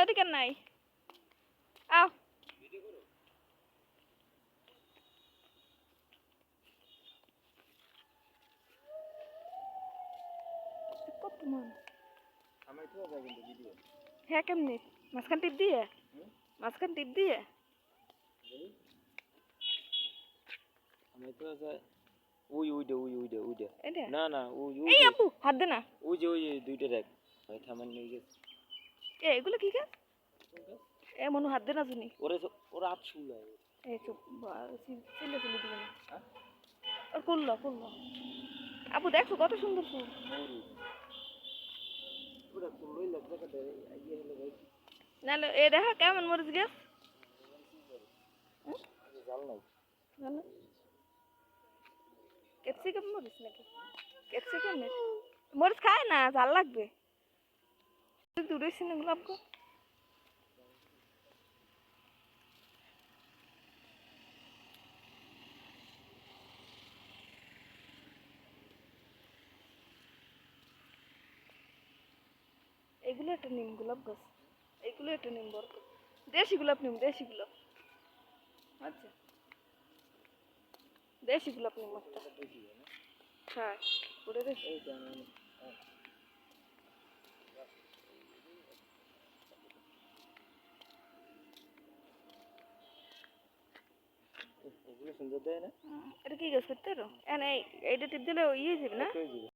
ওদিকে নাই আও কত মান আমি তো যাই কিন্তু ভিডিও হ্যাঁ কেমনে মাঝখান টিপ দিয়ে মাঝখান টিপ দিয়ে আমি তো যাই ওই এটা না না ওই এই আপু হাত দে না ওই দুইটা দেখ আমি থামান নিয়ে গেছি এগুলো কি গাছ এ মনু হাত দে না শুনি ওরা আপ শুলায় এই চুপ চিল্লে চিল্লে দিবে না আর করলো আপু দেখো কত সুন্দর ফুল ওরা লই লাগবে কত আইয়ে হলো ভাই নালে এ দেখা কেমন মরিচ গাছ জাল নাই ভালো ক্যাপসিকাম মরিচ নাকি ক্যাপসিকাম মরিচ খায় না ঝাল লাগবে দূরে সিনে গোলাপ গো এগুলো একটা নিম গোলাপ গাছ এগুলো একটা নিম বড় দেশি গোলাপ নিম দেশি গোলাপ আচ্ছা দেশি গোলাপ নিম একটা হ্যাঁ ওটা দেখি এগুলো সুন্দর দেয় না এটা কি গাছ করতে পারো এইটা টিপ দিলে ইয়ে যাবে না